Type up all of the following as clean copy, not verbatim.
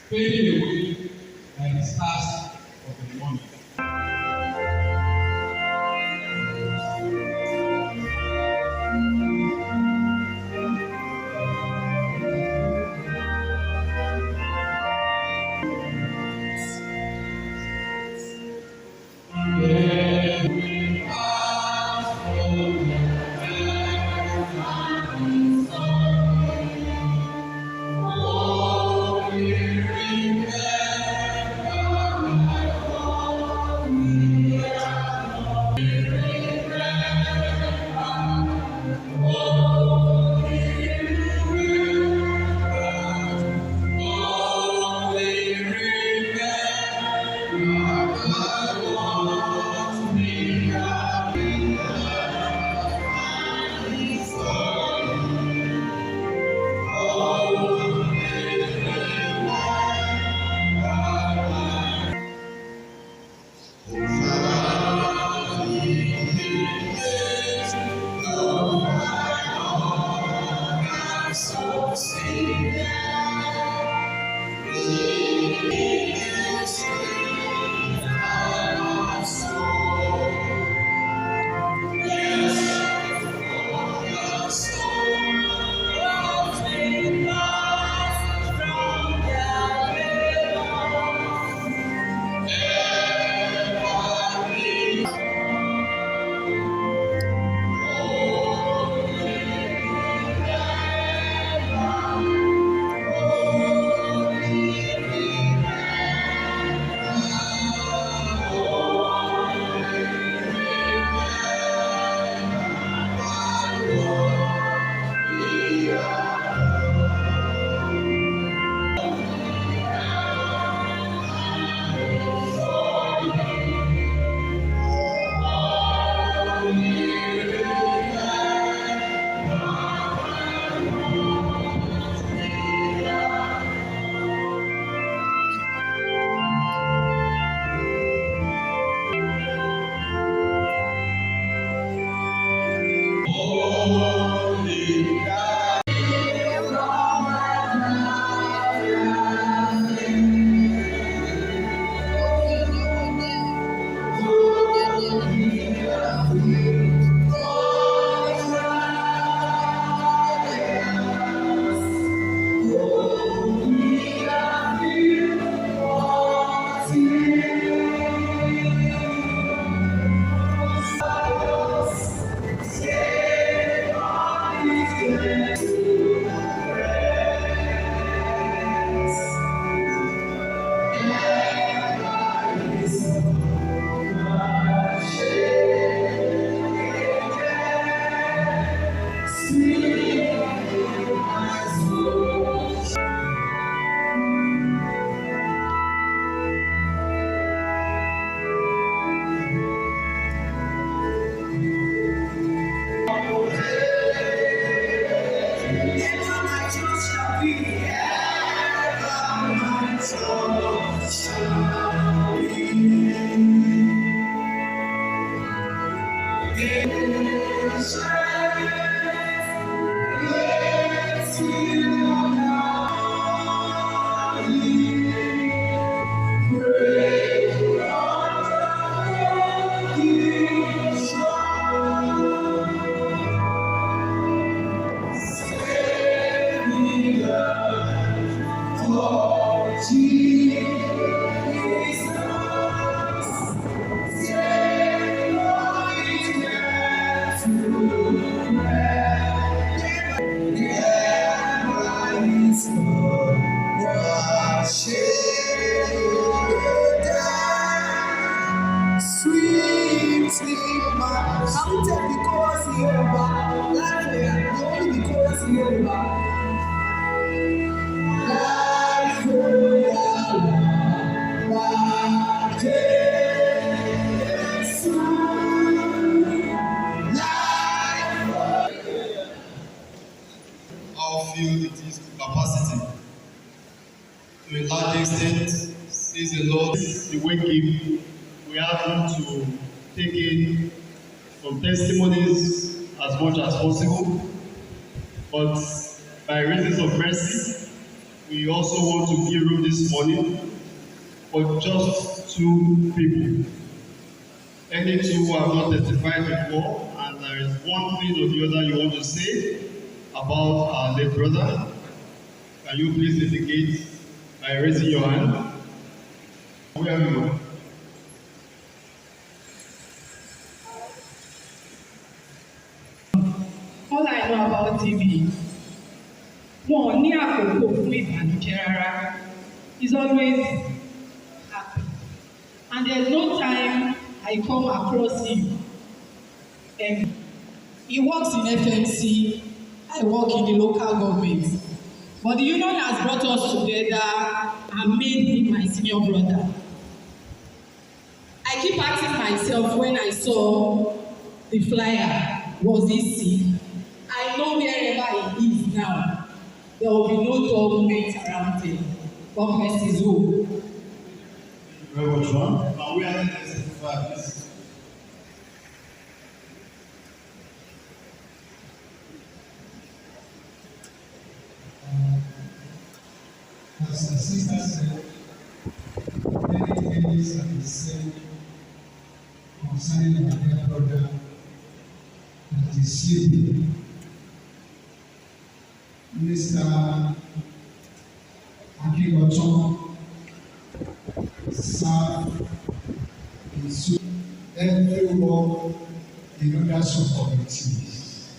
Fading away like the stars of the morning. we have room to take in some testimonies as much as possible. But by reasons of mercy, we also want to give room this morning for just two people. Any two who have not testified before, and there is one thing or the other you want to say about our late brother, can you please indicate by raising your hand? Where are you? All I know about TV, wọn ní àkókò fún ìbànújẹ́ rárá. He's always happy. And there's no time I come across him. He works in FMC, I work in the local government. But the union has brought us together and made him my senior brother. I keep asking myself when I saw the flyer, was he sick? I know wherever he is now, there will be no government around him. God bless his home. Very much, man. And we are in the as the sister said, many things have been said concerning my dear brother that is sleeping. Mr. Akinlotan served in every work in other sub-committees.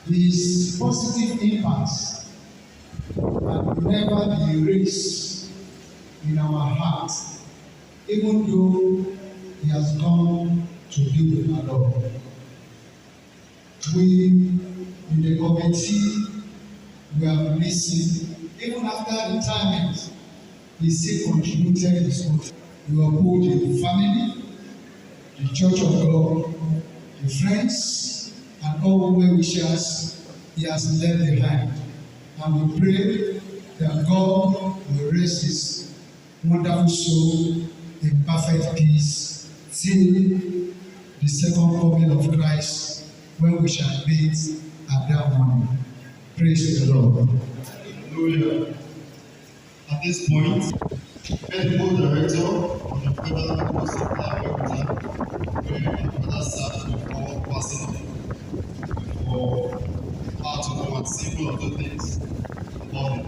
His positive impacts will never be erased in our hearts, even though he has gone to be with our Lord. We in the committee, we have listened. Even after retirement, he still contributed his own. We uphold the family, the Church of God, the friends, and all well-wishers he has left behind. And we pray that God will rest his wonderful soul in perfect peace till the second coming of Christ, when we shall meet at that morning. Praise the Lord. Hallelujah. At this point, medical director of the Federal Medical Center where my brother served before passing on, for how to come and say one of the things about him.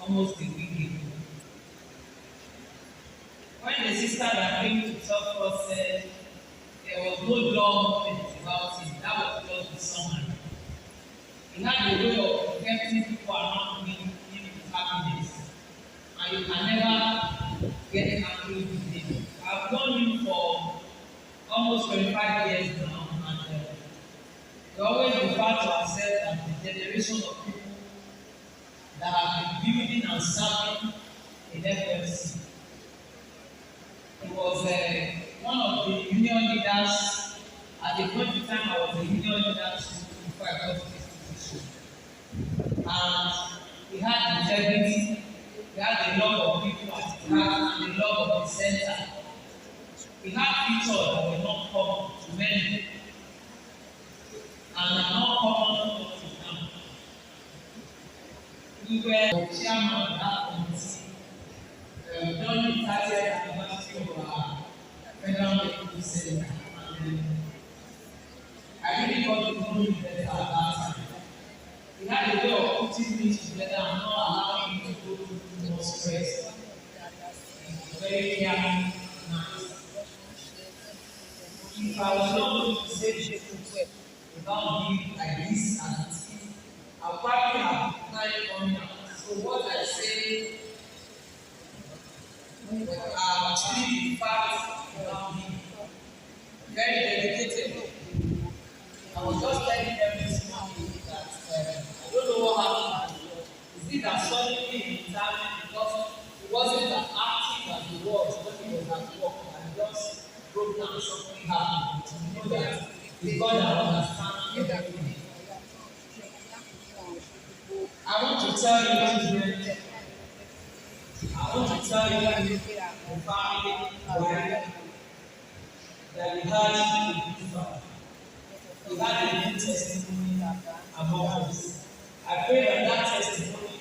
Almost a week ago. When the sister that came to talk to us said there was no document about him, that was just the summary. He had a way of getting people around him with happiness, and you can never get angry with him. I've known him for almost 25 years now, and we always refer to ourselves as the generation of people that have been building and serving in FMC. He was one of the union leaders at the point in time. I was a union leader before I got to this position. And he had integrity, he had a love of people at his heart, and a love of the center. He had features that were not common to many, and are not common to now. We were chairman of that committee during the 30th anniversary of our Federal Medical Center. And I really got to know him better at that time. He had a way of putting things together and not allowing me to go through more stress. He was very caring, nice. If I was not going to say the truth without being like this and this, I'll probably have tried on now. So what I say, actually facts about me. Very dedicated. I was just telling them this morning that I don't know what happened. Is it that suddenly in time because broken and something happened, you know that it's God that understands everything. I want to tell you children, I want to tell you the family why that we had a good father. We had a good testimony among us. I pray that that testimony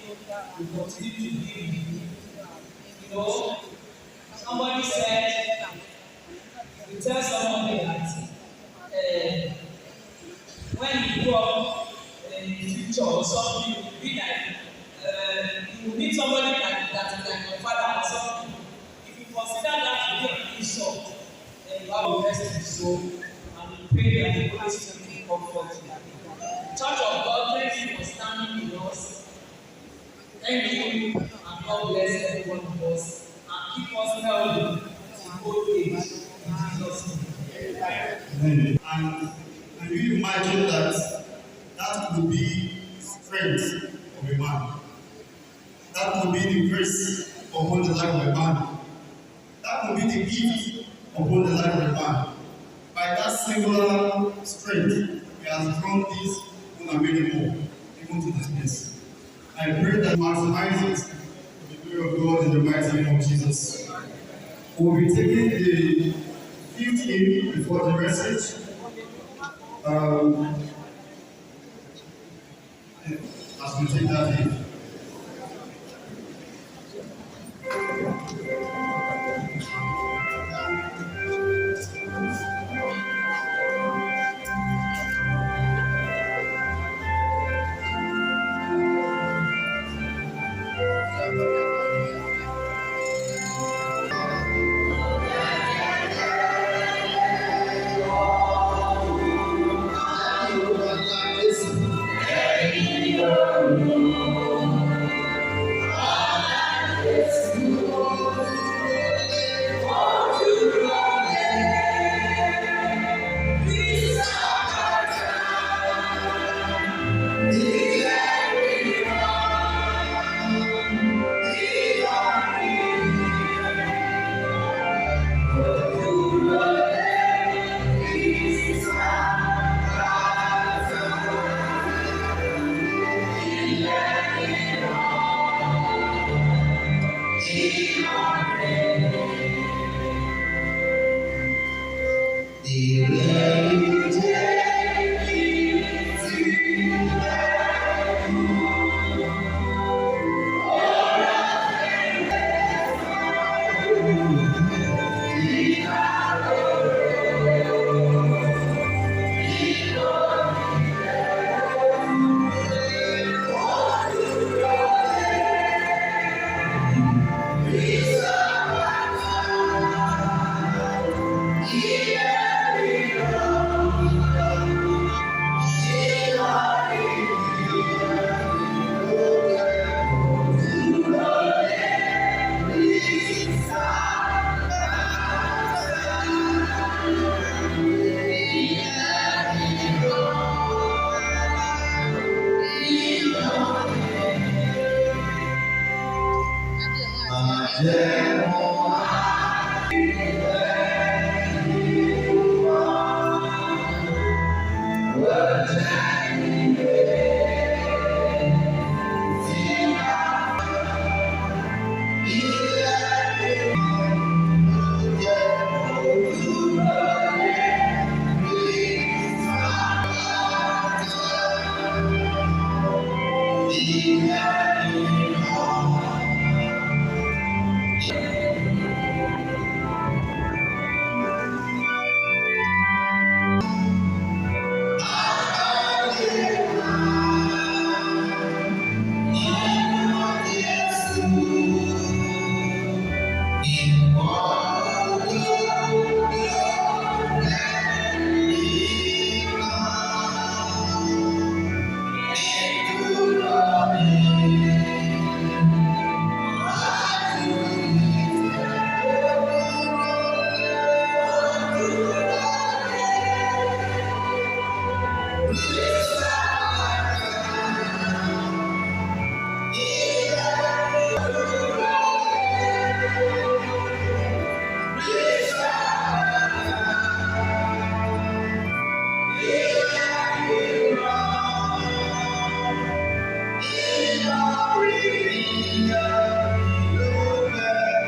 will continue to be with you. You know, somebody said, you tell somebody that when you grow up in the future or something, you will be like, you will meet somebody that is like your father or something. If you consider that to be an insult, then you have to rest your soul and you pray that the Holy Spirit will comfort you. Church of God, thank you for standing with us. Thank you, and God bless every one of us and keep us healthy to old age. In Jesus' name. Amen. And can you imagine that that would be strength of a man? That would be the grace upon the life of a man. That would be the gift upon the life of a man. By that singular strength, he has drawn this and many more, even to this place. I pray that maximize it for the glory of God in the mighty name of Jesus. We'll be taking the fifth hymn before the message. As we take that hymn.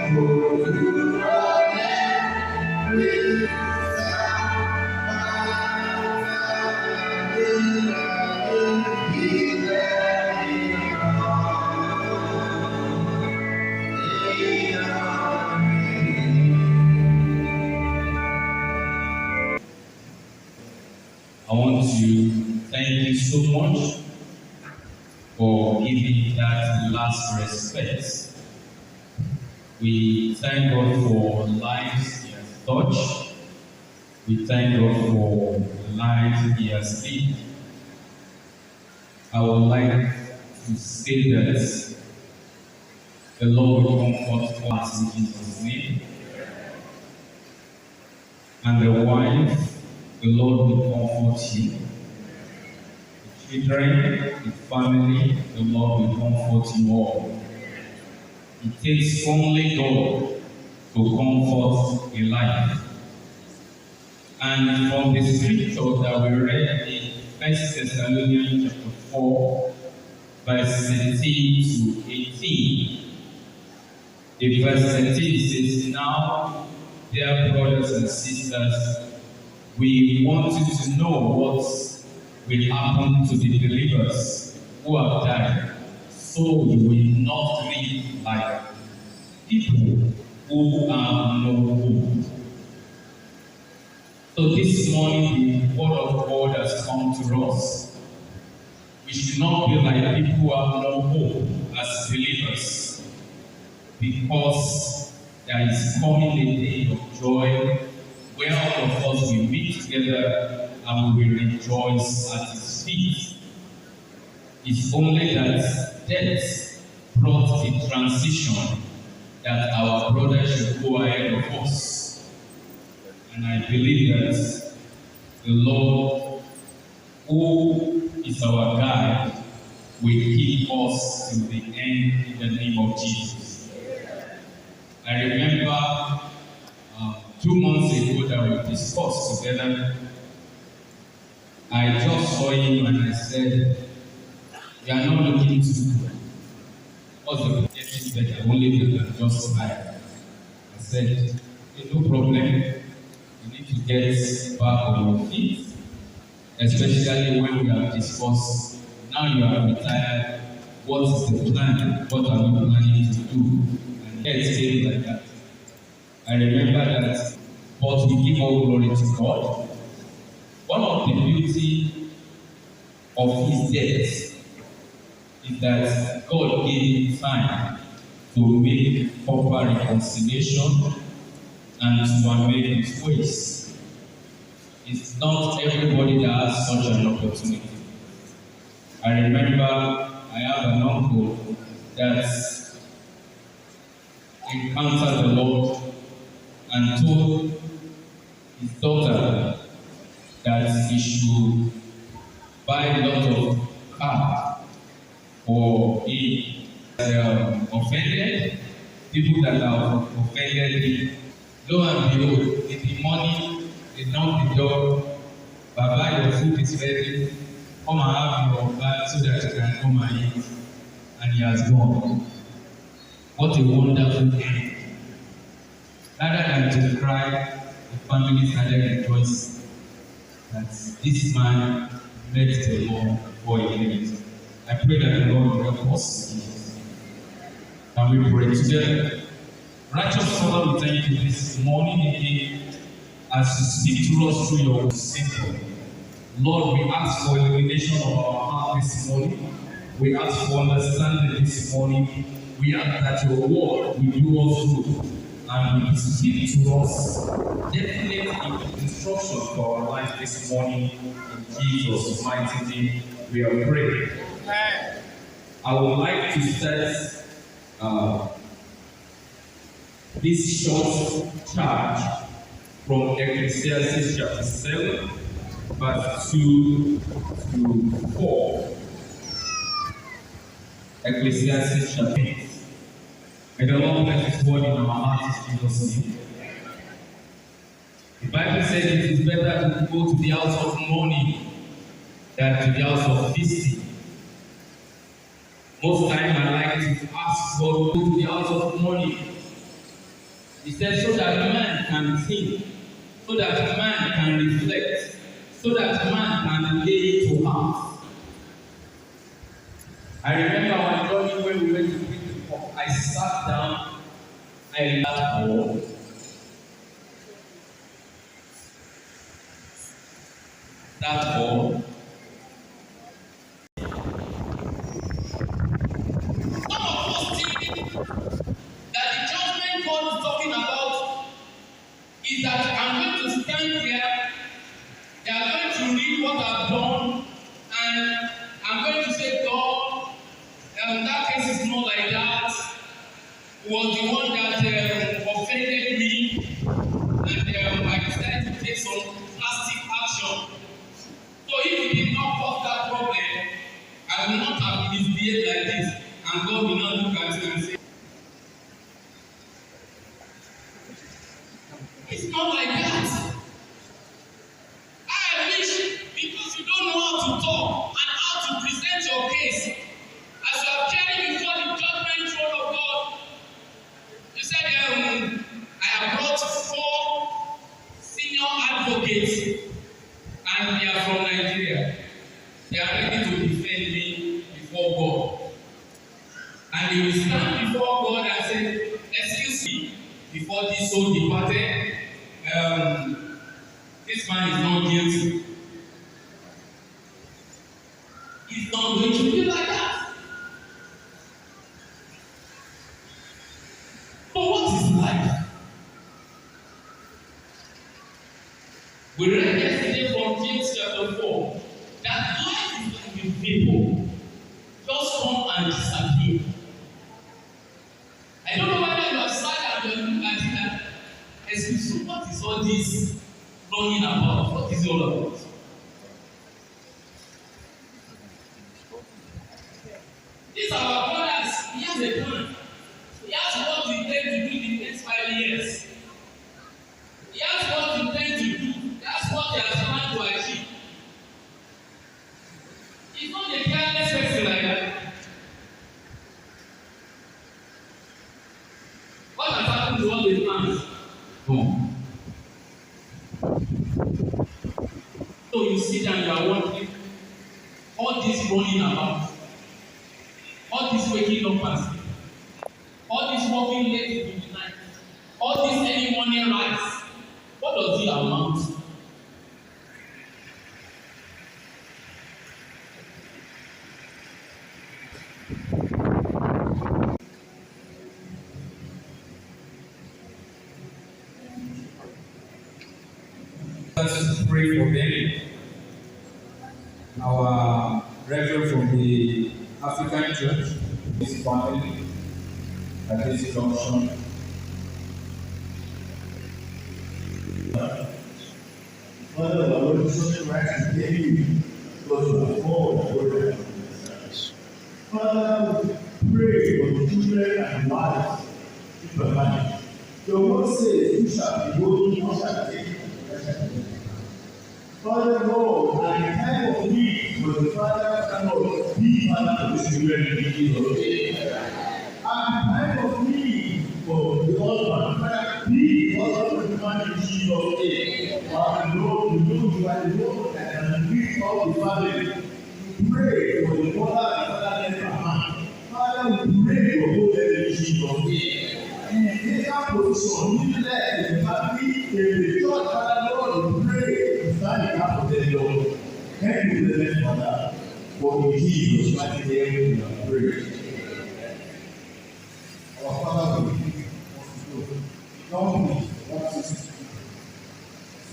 I want to thank you so much for giving that last respect. We thank God for lives He has touched. We thank God for lives He has lived. I would like to say that the Lord will comfort us in Jesus' name. And the wife, the Lord will comfort you. The children, the family, the Lord will comfort you all. It takes only God to comfort a life. And from the scripture that we read in 1 Thessalonians chapter 4, verse 17 to 18, in verse 17 it says, "Now, dear brothers and sisters, we want you to know what will happen to the believers who have died, so you will not live like people who have no hope." So this morning, the word of God has come to us. We should not be like people who have no hope as believers, because there is coming a day of joy where all of us will meet together and we will rejoice at His feet. It's only that death brought the transition that our brother should go ahead of us. And I believe that the Lord, who is our guide, will keep us to the end in the name of Jesus. I remember 2 months ago that we discussed together. I just saw him and I said, "You are not looking too good. What's the getting better? Only better, just smile." I said, "Okay, no problem. You need to get back on your feet, especially when we have discussed. Now you are retired. What is the plan? What are we planning to do?" And it came like that. I remember that, but we give all glory to God. One of the beauty of His death is that God gave Him time to make proper reconciliation and to amend His ways. It's not everybody that has such an opportunity. I remember I have an uncle that encountered the Lord and told his daughter that he should buy a lot of car for him. Offended, people that are offended him. Lo and behold, in the morning, they knock the door. "Baba, your food is ready. Come and have your bag so that you can come and eat." And he has gone. What a wonderful end. Rather than to cry, the family started rejoicing that this man met the Lord before he left. I pray that the Lord will help us. Can we pray together? Righteous Father, we thank you this morning again as you speak to us through your simple. Lord, we ask for illumination of our heart this morning. We ask for understanding this morning. We ask that your word will do us good and will speak to us definite instruction for our life this morning. In Jesus' mighty name, we are praying. I would like to start this short charge from Ecclesiastes chapter 7, verse 2 to 4. Ecclesiastes chapter 8. May the Lord bless His word in our hearts in Jesus' name. The Bible says it is better to go to the house of mourning than to the house of feasting. Most time I like to ask God to go to the house of mourning He said, so that man can think, so that man can reflect, so that man can lay to heart. I remember one journey when we went to pick the pork. I sat down, I laughed more. That's all. Some of us think that the judgment God is talking about is that I'm going to stand here, they are going to read what I've done, and I'm going to say, God, that case is not like that. It was the one that offended me, and I decided to take some drastic action. So if he did not cause that problem, I will not have misbehaved like this, and God will not look at you and say, it's not like that. I wish, because you don't know how to talk and how to present your case, as you are carrying before the judgment throne of God, you said, I have brought 4 senior advocates, and they are from Nigeria. They are ready to defend me before God. And they will stand before God and say, excuse me, before this soul departed, this man is not guilty. It's not going to be like that. But what is life? We read yesterday from James chapter 4 that life is like a vapor, just come and disappear. I don't know whether you are sad and you are looking at it and excuse me, what is all this running about? What is it all about? These are our brothers. He has a plan. He has what he intends to do in the next 5 years. He has what he intends to do. That's what he has planned to achieve. He's not a careless person like that. What has happened to all the plans? No. So you sit and you are wondering, all this running about, all this waking up and sleep, all this walking late in the night, all this early morning rise, what does it amount to? Let us pray for them. Our reverend from the African Church, this family, at this junction. Father, our Lord Jesus Christ, we thank you because you are all the word. Father, we pray for the children and wives in your hand. Your word says, you shall be holy, you shall take it. Father, Lord, at the time of need, for the Father cannot be Father of the children in Jesus' name. At the time of need for the husband, Father, be the husband of the man in Jesus' name. Father, Lord, we know you are the Lord that can reach out the family. We pray for the mother and father in Abraham. Father, we pray for both of them in Jesus' name. In that position, we let the family in the church, Father, Lord, we pray to stand in that of the Lord. Thank you, the next Father, for in Jesus' mighty name we have prayed. Our Father, we give you all the glory. Lord, we want to see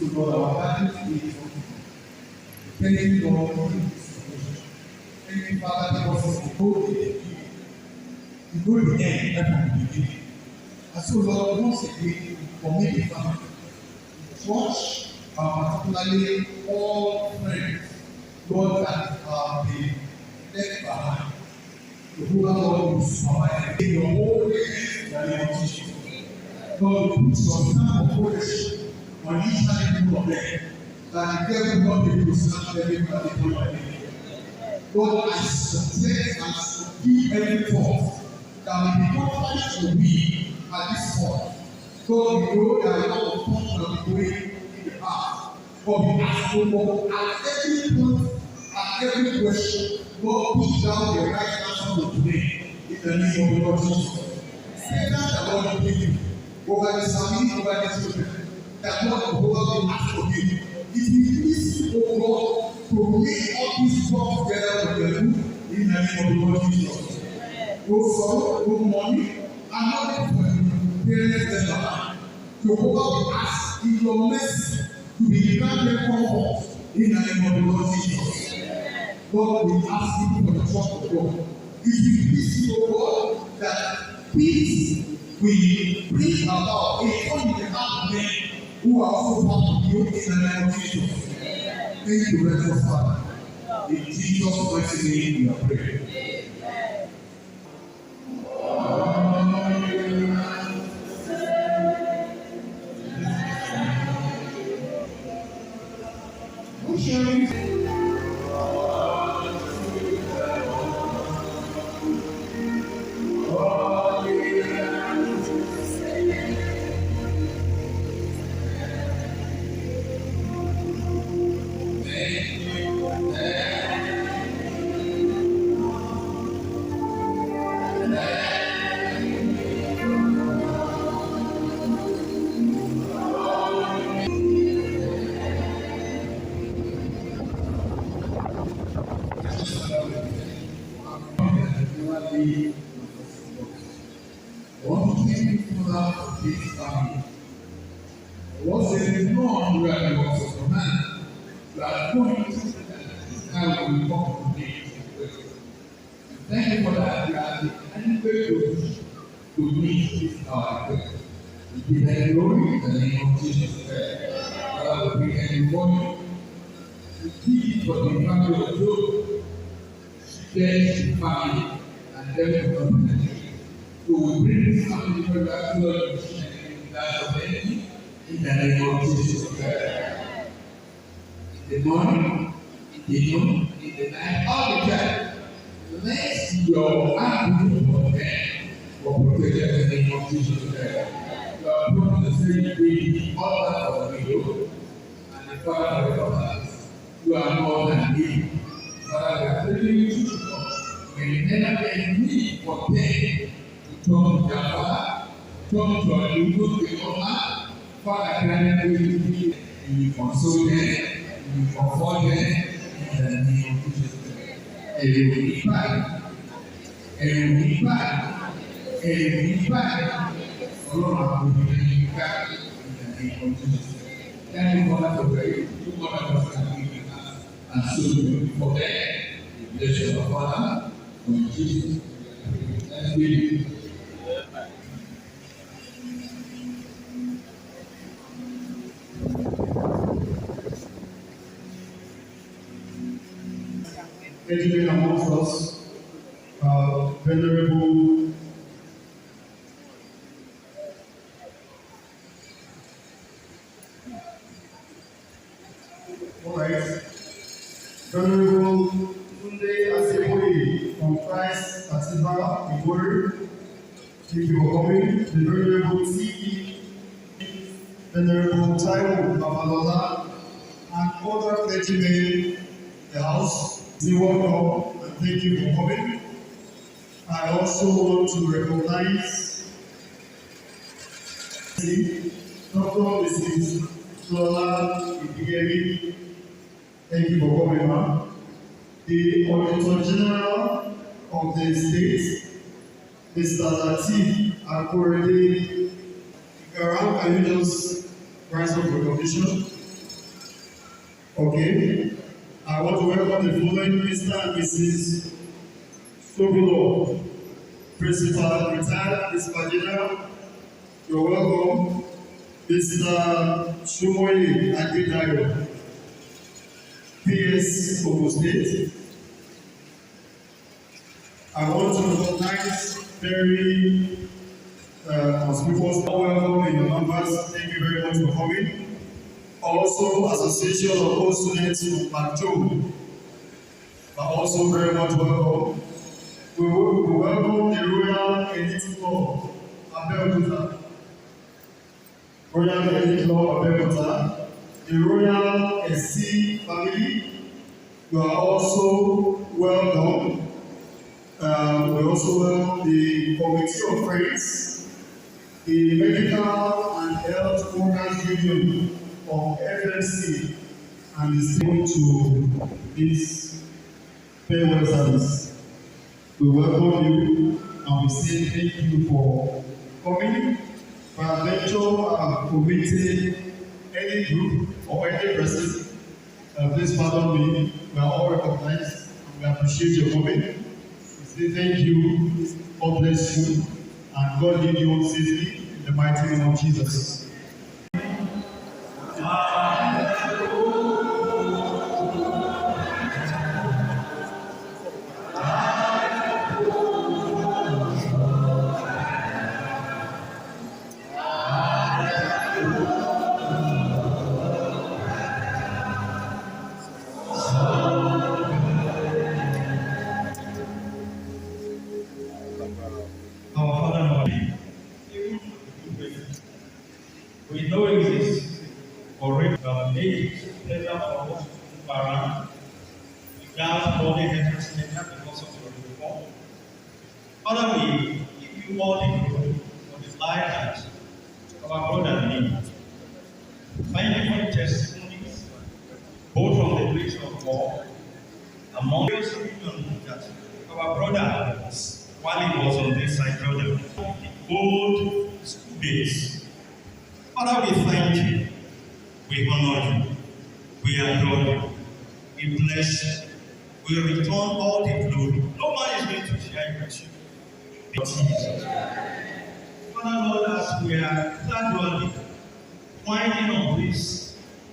you. So, Lord, our heart is for you. Thank you, Lord, for this situation. Thank you, Father, because of the whole day you know the end, that will be beginning. And so, Lord, once again, for me, the family, church, particularly all friends, Lord, that have been left behind. The whole Lord will survive in your own way that you teach. Lord, put your stamp of protection on each and every one of them, that the devil will not be able to stand everybody for your name. Lord, I suggest and forgive every fault that will be contrary to me at this point. God, we know there are a lot of things that we doing in the past. But we ask for more at every point, at every question, God push down the right answer to today in the name of the Lord Jesus. Say that the Lord will give you over the family, over the children. That God will over the ask for you. It will please you, O God, to make all these work together with the good in the name of the Lord Jesus. No sorrow, no money, and not for you. Parents and Jehovah will ask in your mercy to be granted comfort in the name of the Lord Jesus. God will ask you for the trust of God. It will please you, O God, that peace will bring about a point in the heart of men who are also part of you in the name of Jesus. Thank you, Reverend Father. In Jesus' mighty name we are praying. What came before this family was a non real was of man that going to how we come to be. Thank you for that. You are the only way to meet this our prayer. We give them glory in the name of Jesus Christ. Father, we bring everybody to keep for the family of Job. Cherish the family and them to come. So we bring this family to the Lord and that of the enemy in the name of Jesus Christ. In the morning, in the noon, in the night, all the time. Let your hand be upon them for protection in the name of Jesus Christ. Your promise is saying be the author of the widow and the father of the fathers. You are more than me. Father, we are telling you to come. When you never get need for them to talk to their father, talk to our people, the owner, Father, grant them to be. You will console them, you will comfort them in the name of Jesus Christ. And you will be back. And you will be back. And you will be back. Ọlọ́run àwọn obìnrin yìí ká in the name of Jesus. Thank you for that prayer. You want to have and so for them, the blessing of Father, from Jesus. Let's read it. Educated amongst us, venerable Venerable Tunde Aseboye from Christ Cathedral, Iroyin. Thank you for coming. The Venerable T.E. Venerable Taiwo Babalola, and other clergymen in the house. Say welcome and thank you for coming. I also want to recognize Dr. Mrs. Lola Ibigeri. Thank you for coming, ma'am. The Auditor General of the state, Mr. Lateef Akorede. Around, can you just rise up for recognition? Okay. I want to welcome the following Mr. and Mrs. Sobolo, Principal, retired Principal General. You're welcome. Mr. Shumoye Adedayo, PS Ogun State. I want to recognize very conspicuous welcome in your numbers. Thank you very much for coming. Also, Association of all students from Macho are also very much welcome. We welcome the Royal Elite Club, Abeokuta. Royal Wedding Club Abeokuta, the Royal SC family, you are also welcome. We also welcome the Committee of Friends, the Medical and Health Workers Union of FMC, and the same to this farewell service. We welcome you and we say thank you for coming. Peradventure, committed any group or any person, please pardon me, we are all recognized and we appreciate your coming. We say thank you, God bless you, and God lead you home safely in the mighty name of Jesus. Our Father, we know it is already made pleasure for us to around without holding everything because of your reform. Father, we give you all the glory for the life that our brother lived. Thank you for the testimonies, both from the place of war, among those that our brother, while he was on this side, brother, the old school days. Father, we thank you, we honor you, we adore you, we bless you, we return all the glory. No man is going to share with you. Jesus. Father, Lord, as we are gradually winding on this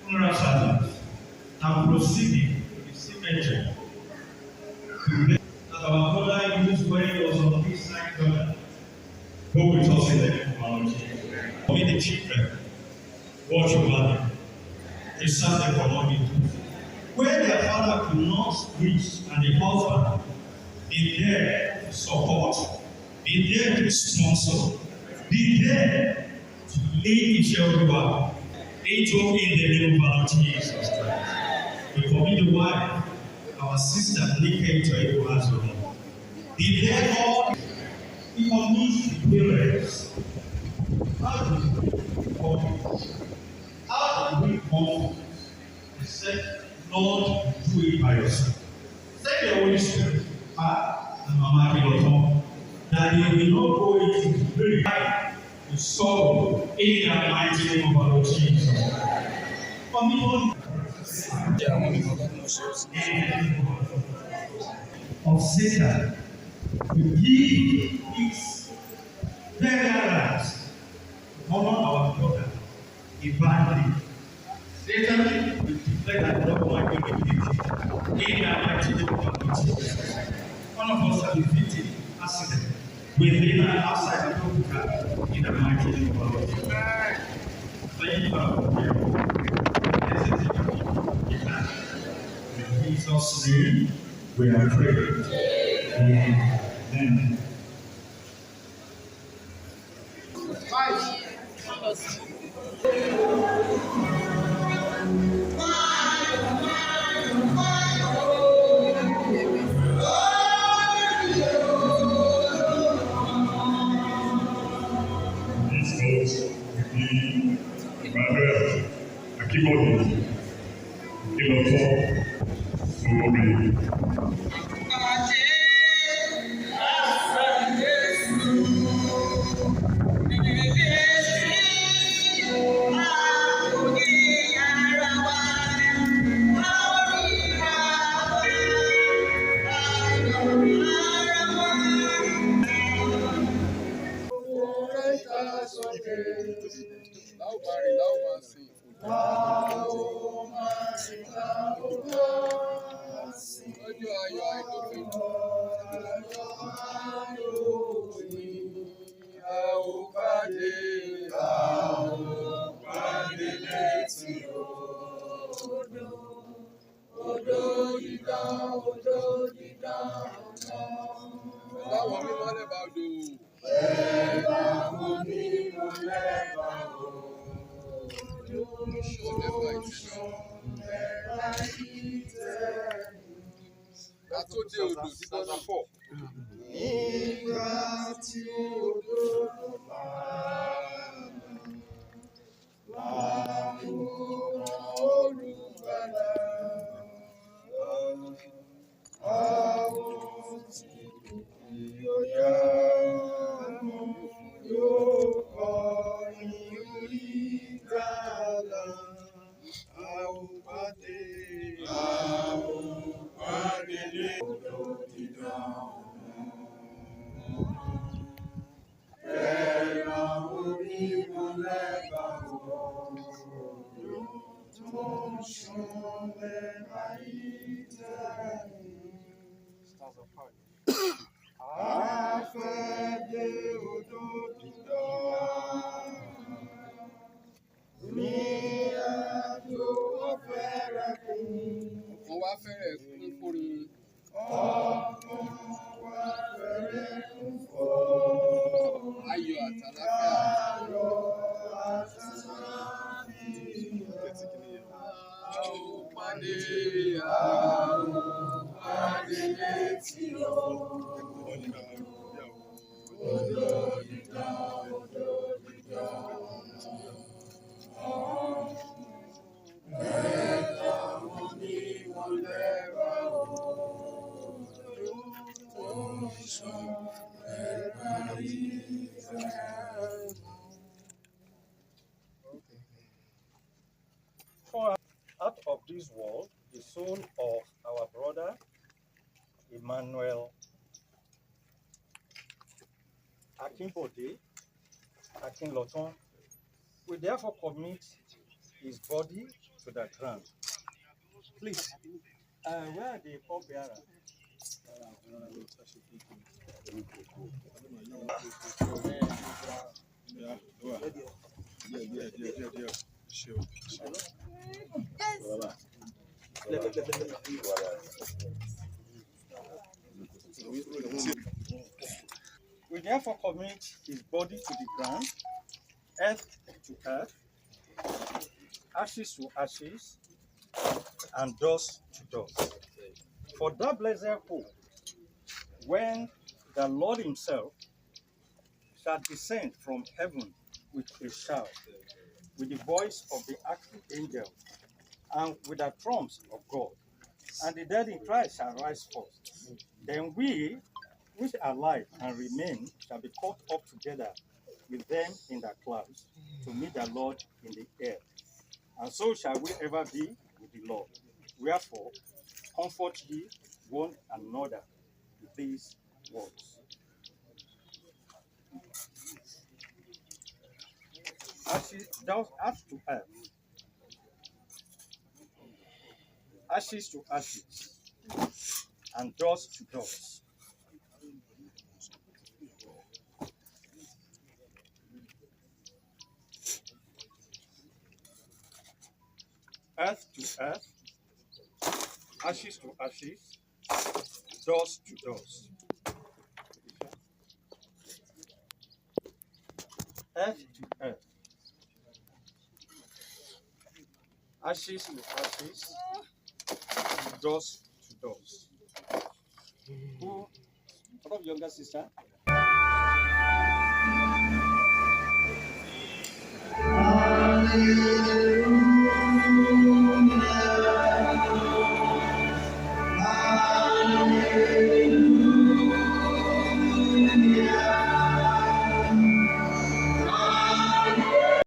funeral service and proceeding to the cemetery, that our brother used when he was on this side, brother, go with us in the name of our Lord Jesus. Be the children, watch over them, preserve them from all evil. Where their father could not reach and the husband, be there to support, be there to sponsor, be there to lead each other back into in the name of our Lord Jesus Christ. We commit the wife, our sister Nika into your hands, Lord. Be there, Lord. We commit the parents. How do we come? He said, Lord, do it by yourself. Thank the Holy Spirit, Father and Mama Akinlotan, that they will not go into very high to sorrow in the mighty name of our Lord Jesus. For me, of Satan to give his burials to honor our brother, Iroyin. Satan will declare that God might be defeated in the mighty name of our Lord Jesus. One of us have been victim of accident within and outside the Africa in the mighty name of our Lord Jesus. Thank you, Father. In Jesus' name, we are praying. Amen. This goes Ooo Emmanuel Akinbode Akinlotan Ooo. Stanza 4. Nígbà tí òdodo láàmú olùgbàlà, àwọn tí yóò yá yóò kọrin onígbàlà, a ó pàdé lé odò dídán. Ẹran orí mọ́lẹ̀ báwo tó ń ṣọlẹ̀ láyé tẹ̀yìn. Stanza 5. Afẹ́dé odò dídán. Ní àjò ọ̀fẹ́rẹ́ kún. Wọ́n wá fẹ́rẹ̀ kún fúnni. Ọkàn wa fẹ́rẹ́ kún fún. Ayọ̀ àtàláfíà. Ayọ̀ àtàláfíà. A ó pàdé létí odò dídán. Ẹ̀ka wọn ní wọ́n lẹ́wà tó ń ṣàn ẹ̀ka ìfẹ́. For out of this world, the soul of our brother Emmanuel Akinbode Akinlotan, we therefore commit his body to the ground. Please, where are the pallbearers? We therefore commit his body to the ground, earth to earth, ashes to ashes, and dust to dust. For that blessed hope, when the Lord himself shall descend from heaven with a shout, with the voice of the archangel, and with the trumps of God, and the dead in Christ shall rise first. Then we, which are alive and remain, shall be caught up together with them in the clouds to meet the Lord in the air. And so shall we ever be with the Lord. Wherefore, comfort ye one another with these words. Ashes to earth, ashes to ashes, and dust to dust. Earth to earth, ashes to ashes, dust to dust. Earth to earth, ashes to ashes, dust to dust. What of younger sister? Hallelujah.